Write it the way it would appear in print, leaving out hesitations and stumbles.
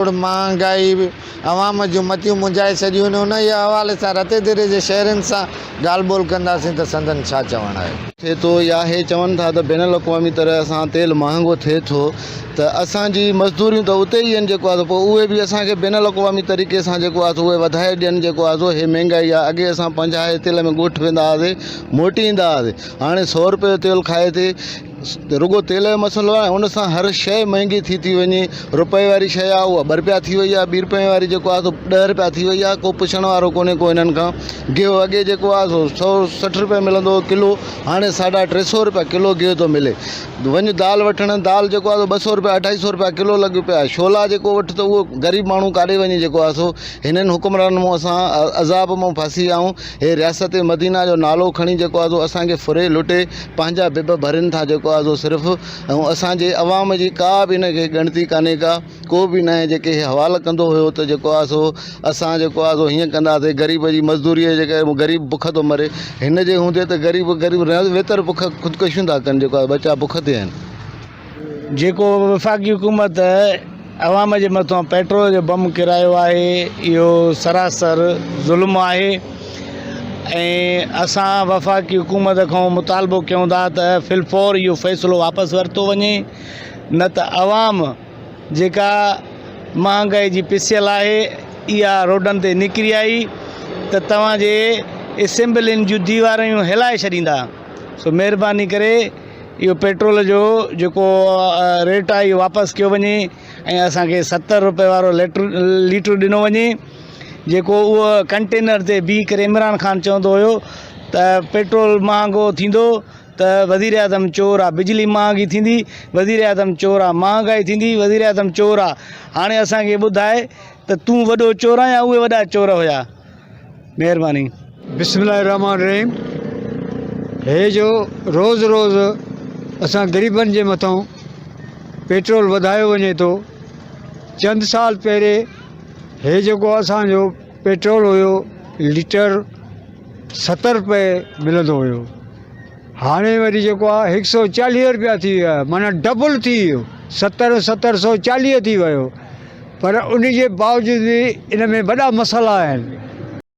महंगाई अवाम जो मतियूं मुंझाए छॾियूं आहिनि उन जे हवाले सां रते दिरे जे शहरनि सां ॻाल्हि ॿोल कंदासीं त संदन छा चवणु आहे। थिए थो या हे चवनि था त बैन अवी तरह सां तेल महांगो थिए थो त असांजी मज़दूरियूं त उते ई आहिनि जेको आहे पोइ उहे बि असांखे बैन अवी तरीक़े सां जेको आहे उहे वधाए ॾियनि जेको आहे हे महांगाई आहे। अॻे असां 50 तेल में ॻोठ वेंदा हुआसीं मोटी ईंदा हुआसीं, हाणे 100 रुपये जो तेल खाए थी। रुगो तेल जो मसइलो आहे, उन सां हर शइ महांगी थी वञे। रुपए वारी शइ आहे उहा 2 रुपया थी वई आहे, 2 रुपए वारी जेको आहे 10 रुपया थी वई आहे। को पुछण वारो कोन्हे को इन्हनि खां। गिहु अॻे जेको आहे 160 रुपये मिलंदो हो किलो, हाणे 350 रुपया किलो गिहु थो मिले। वञ दाल वठणु, दाल जेको आहे 200 रुपया 250 रुपया किलो लॻी पिया। छोला जेको वठि त उहो ग़रीब माण्हू काॾे वञे जेको आहे सो। हिननि हुकुमरान मां असां अज़ाब मां फासी आहियूं। हे रियासत मदीना जो नालो खणी जेको आहे सो असांखे फुरे लुटे पंहिंजा बिब भरनि था जेको आहे सो सिर्फ़ु। ऐं असांजे अवाम जी का बि हिनखे ॻणती कान्हे का, को बि न आहे जेके हवालु कंदो हुयो त जेको आहे सो असां जेको आहे सो हीअं कंदासीं। ग़रीब जी मज़दूरीअ जेके ग़रीब बुख थो मरे, हिन जे हूंदे त ग़रीब वेतर बुख ख़ुदकुशियूं था कनि जेको आहे बचा बुख ते आहिनि। जेको वफ़ाक़ी हुकूमत अवाम जे मथां पेट्रोल जो बम किरायो आहे इहो सरासर ज़ुल्म आहे। ऐं असां वफ़ाक़ी हुकूमत खां मुतालबो कयूं था त फिलफौर इहो फ़ैसिलो वापसि वरितो वञे, न त अवाम जेका महांगाई जी पिसियल आहे इहा रोडनि ते निकिरी आई त तव्हांजे असेंबलियुनि जूं दीवारूं हिलाए छॾींदा। सो महिरबानी करे इहो पेट्रोल जो जेको रेट आहे इहो वापसि कयो वञे ऐं असांखे 70 रुपए वारो लीटर ॾिनो वञे। जेको उहो कंटेनर ते बीह करे इमरान ख़ान चवंदो हुयो त पेट्रोल महांगो थींदो त वज़ीर आज़म चोर आहे, बिजली महांगी थींदी वज़ीर आज़म चोर आहे, महांगाई थींदी वज़ीर आज़म चोर आहे। हाणे असांखे ॿुधाए त तूं वॾो चोर आहे या उहे वॾा चोर हुया। महिरबानी। बिस्मिल्लाहिर्रहमानिर्रहीम। हे जो रोज़ रोज़ असां ग़रीबनि जे मथां पेट्रोल वधायो वञे थो। चंद साल पहिरें हे जेको असांजो पेट्रोल हुयो लीटर 70 रुपए मिलंदो हुयो, हाणे वरी जेको आहे 140 रुपया थी वियो आहे, माना डबल थी वियो। 70 140 थी वियो। पर उन जे बावजूद बि इन में वॾा मसाइला आहिनि।